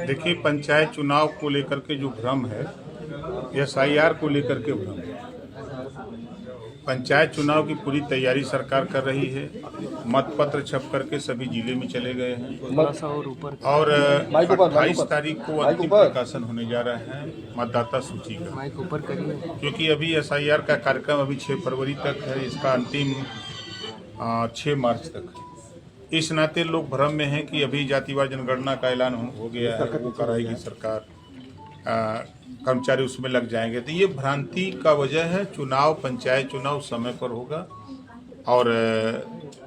देखिए, पंचायत चुनाव को लेकर के जो भ्रम है, एसआईआर को लेकर के भ्रम है। पंचायत चुनाव की पूरी तैयारी सरकार कर रही है। मतपत्र छप करके सभी जिले में चले गए हैं और 28 तारीख को अंतिम प्रकाशन होने जा रहा है मतदाता सूची का, क्योंकि अभी एसआईआर का कार्यक्रम अभी 6 फरवरी तक है, इसका अंतिम 6 मार्च तक है। इस नाते लोग भ्रम में हैं कि अभी जातिवार जनगणना का ऐलान हो गया है, वो कराएगी सरकार, कर्मचारी उसमें लग जाएंगे। तो ये भ्रांति का वजह है। चुनाव, पंचायत चुनाव समय पर होगा और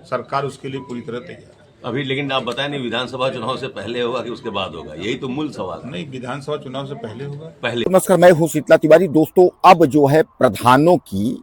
सरकार उसके लिए पूरी तरह तैयार है। अभी लेकिन आप बताएं नहीं, विधानसभा चुनाव से पहले होगा कि उसके बाद होगा, यही तो मूल सवाल है। नहीं, विधानसभा चुनाव से पहले होगा। पहले। नमस्कार, मैं हूं शीतला तिवारी। दोस्तों, अब जो है प्रधानों की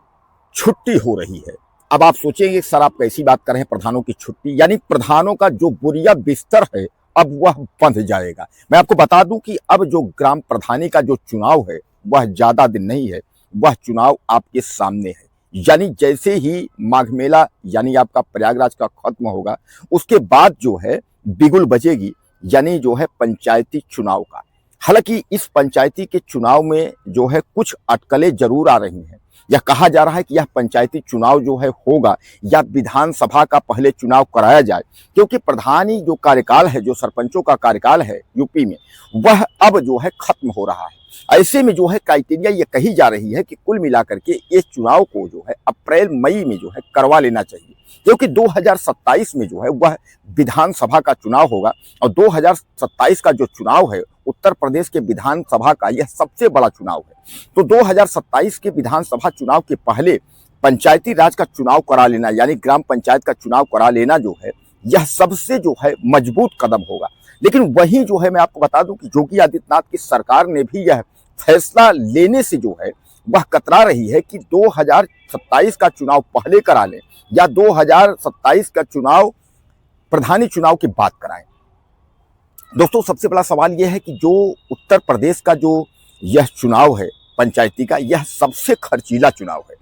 छुट्टी हो रही है। अब आप सोचेंगे सर आप कैसी बात कर रहे हैं, प्रधानों की छुट्टी? यानी प्रधानों का जो बोरिया बिस्तर है अब वह बंध जाएगा। मैं आपको बता दूं कि अब जो ग्राम प्रधानी का जो चुनाव है वह ज्यादा दिन नहीं है, वह चुनाव आपके सामने है। यानी जैसे ही माघ मेला यानी आपका प्रयागराज का खत्म होगा, उसके बाद जो है बिगुल बजेगी, यानी जो है पंचायती चुनाव का। हालांकि इस पंचायती के चुनाव में जो है कुछ अटकलें जरूर आ रही हैं। यह कहा जा रहा है कि यह पंचायती चुनाव जो है होगा या विधानसभा का पहले चुनाव कराया जाए, क्योंकि प्रधानी जो कार्यकाल है, जो सरपंचों का कार्यकाल है यूपी में, वह अब जो है खत्म हो रहा है। ऐसे में जो है क्राइटेरिया ये कही जा रही है कि कुल मिलाकर के इस चुनाव को जो है अप्रैल मई में जो है करवा लेना चाहिए, क्योंकि 2027 में जो है वह विधानसभा का चुनाव होगा और 2027 का जो चुनाव है उत्तर प्रदेश के विधानसभा का यह सबसे बड़ा चुनाव है। तो 2027 के विधानसभा चुनाव के पहले पंचायती राज का चुनाव करा लेना, यानी ग्राम पंचायत का चुनाव करा लेना जो है यह सबसे जो है मजबूत कदम होगा। लेकिन वहीं जो है मैं आपको बता दूं कि योगी आदित्यनाथ की सरकार ने भी यह फैसला लेने से जो है वह कतरा रही है कि 2027 का चुनाव पहले करा लें या 2027 का चुनाव प्रधानी चुनाव की बात कराएं। दोस्तों, सबसे बड़ा सवाल यह है कि जो उत्तर प्रदेश का जो यह चुनाव है पंचायती का, यह सबसे खर्चीला चुनाव है।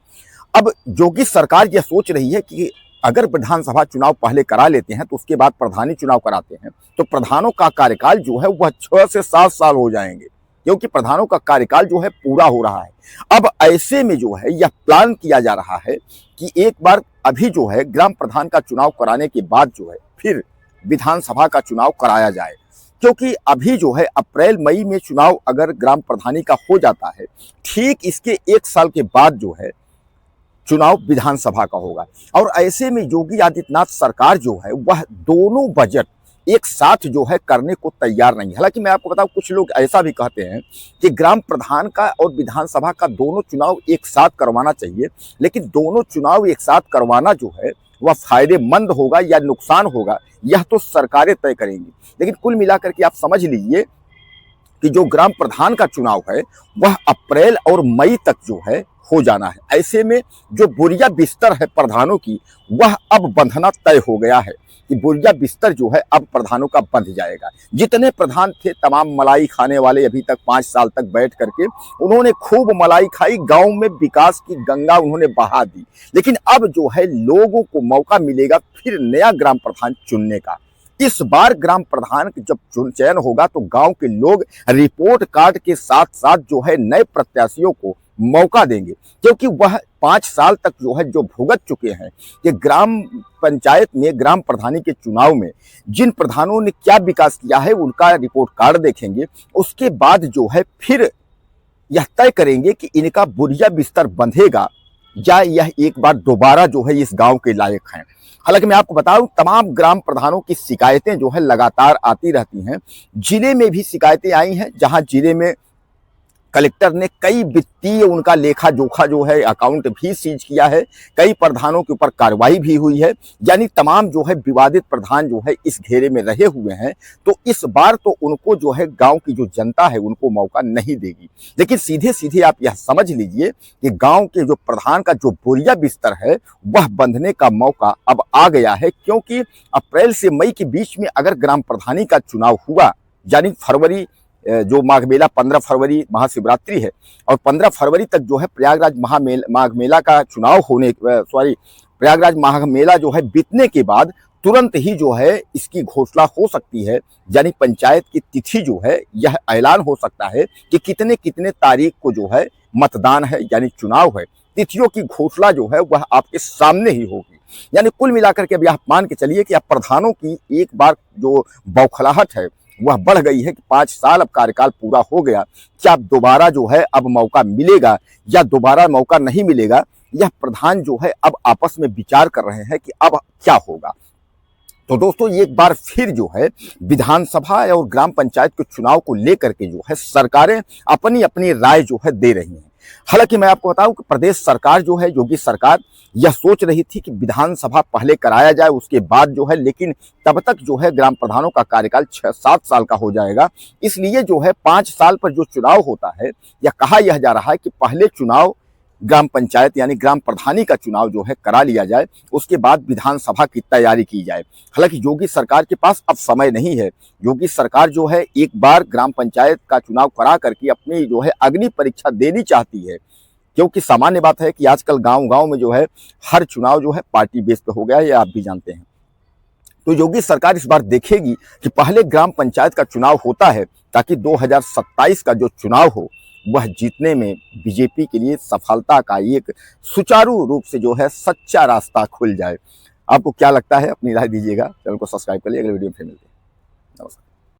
अब योगी सरकार यह सोच रही है कि अगर विधानसभा चुनाव पहले करा लेते हैं तो उसके बाद प्रधानी चुनाव कराते हैं तो प्रधानों का कार्यकाल जो है वह 6 से 7 साल हो जाएंगे, क्योंकि प्रधानों का कार्यकाल जो है पूरा हो रहा है। अब ऐसे में जो है यह प्लान किया जा रहा है कि एक बार अभी जो है ग्राम प्रधान का चुनाव कराने के बाद जो है फिर विधानसभा का चुनाव कराया जाए, क्योंकि अभी जो है अप्रैल मई में चुनाव अगर ग्राम प्रधानी का हो जाता है, ठीक इसके 1 साल के बाद जो है चुनाव विधानसभा का होगा। और ऐसे में योगी आदित्यनाथ सरकार जो है वह दोनों बजट एक साथ जो है करने को तैयार नहीं है। हालांकि मैं आपको बताऊं, कुछ लोग ऐसा भी कहते हैं कि ग्राम प्रधान का और विधानसभा का दोनों चुनाव एक साथ करवाना चाहिए, लेकिन दोनों चुनाव एक साथ करवाना जो है वह फायदेमंद होगा या नुकसान होगा यह तो सरकारें तय करेंगी। लेकिन कुल मिलाकर के आप समझ लीजिए कि जो ग्राम प्रधान का चुनाव है वह अप्रैल और मई तक जो है हो जाना है। ऐसे में जो बोरिया बिस्तर है प्रधानों की वह अब बंधना तय हो गया है कि बोरिया बिस्तर जो है अब प्रधानों का बंध जाएगा। जितने प्रधान थे तमाम मलाई खाने वाले, अभी तक 5 साल तक बैठ करके उन्होंने खूब मलाई खाई, गांव में विकास की गंगा उन्होंने बहा दी। लेकिन अब जो है लोगों को मौका मिलेगा फिर नया ग्राम प्रधान चुनने का। इस बार ग्राम प्रधान जब चयन होगा तो गांव के लोग रिपोर्ट कार्ड के साथ साथ जो है नए प्रत्याशियों को मौका देंगे, क्योंकि वह 5 साल तक जो है जो भुगत चुके हैं कि ग्राम पंचायत में ग्राम प्रधानी के चुनाव में जिन प्रधानों ने क्या विकास किया है उनका रिपोर्ट कार्ड देखेंगे। उसके बाद जो है फिर यह तय करेंगे कि इनका बोरिया बिस्तर बंधेगा या यह एक बार दोबारा जो है इस गांव के लायक हैं। हालांकि मैं आपको बताऊं, तमाम ग्राम प्रधानों की शिकायतें जो है लगातार आती रहती हैं। जिले में भी शिकायतें आई हैं, जहां जिले में कलेक्टर ने कई वित्तीय उनका लेखा जोखा जो है अकाउंट भी सीज किया है, कई प्रधानों के ऊपर कार्रवाई भी हुई है। यानी तमाम जो है विवादित प्रधान जो है इस घेरे में रहे हुए हैं। तो इस बार तो उनको जो है गांव की जो जनता है उनको मौका नहीं देगी। लेकिन सीधे सीधे आप यह समझ लीजिए कि गांव के जो प्रधान का जो बोरिया बिस्तर है वह बंधने का मौका अब आ गया है, क्योंकि अप्रैल से मई के बीच में अगर ग्राम प्रधानी का चुनाव हुआ, यानी फरवरी जो माघ मेला 15 फरवरी महाशिवरात्रि है और 15 फरवरी तक जो है प्रयागराज माघ मेला का चुनाव होने प्रयागराज माघ मेला जो है बीतने के बाद तुरंत ही जो है इसकी घोषणा हो सकती है, यानी पंचायत की तिथि जो है यह ऐलान हो सकता है कि कितने कितने तारीख को जो है मतदान है यानी चुनाव है। तिथियों की घोषणा जो है वह आपके सामने ही होगी। यानी कुल मिलाकर के अब आप मान के चलिए कि अब प्रधानों की एक बार जो बौखलाहट है वह बढ़ गई है कि 5 साल अब कार्यकाल पूरा हो गया, क्या दोबारा जो है अब मौका मिलेगा या दोबारा मौका नहीं मिलेगा, यह प्रधान जो है अब आपस में विचार कर रहे हैं कि अब क्या होगा। तो दोस्तों एक बार फिर जो है विधानसभा और ग्राम पंचायत के चुनाव को लेकर के जो है सरकारें अपनी अपनी राय जो है दे रही हैं। हालांकि मैं आपको बताऊं कि प्रदेश सरकार जो है, योगी सरकार, यह सोच रही थी कि विधानसभा पहले कराया जाए उसके बाद जो है, लेकिन तब तक जो है ग्राम प्रधानों का कार्यकाल 6-7 साल का हो जाएगा। इसलिए जो है 5 साल पर जो चुनाव होता है, या कहा यह जा रहा है कि पहले चुनाव ग्राम पंचायत यानी ग्राम प्रधानी का चुनाव जो है करा लिया जाए, उसके बाद विधानसभा की तैयारी की जाए। हालांकि योगी सरकार के पास अब समय नहीं है। योगी सरकार जो है एक बार ग्राम पंचायत का चुनाव करा करके अपनी जो है अग्नि परीक्षा देनी चाहती है, क्योंकि सामान्य बात है कि आजकल गांव-गांव में जो है हर चुनाव जो है पार्टी बेस पे हो गया है, ये आप भी जानते हैं। तो योगी सरकार इस बार देखेगी कि पहले ग्राम पंचायत का चुनाव होता है ताकि 2027 का जो चुनाव हो वह जीतने में बीजेपी के लिए सफलता का एक सुचारू रूप से जो है सच्चा रास्ता खुल जाए। आपको क्या लगता है, अपनी राय दीजिएगा। चैनल को सब्सक्राइब करिए, अगले वीडियो में फिर मिलते हैं। नमस्कार।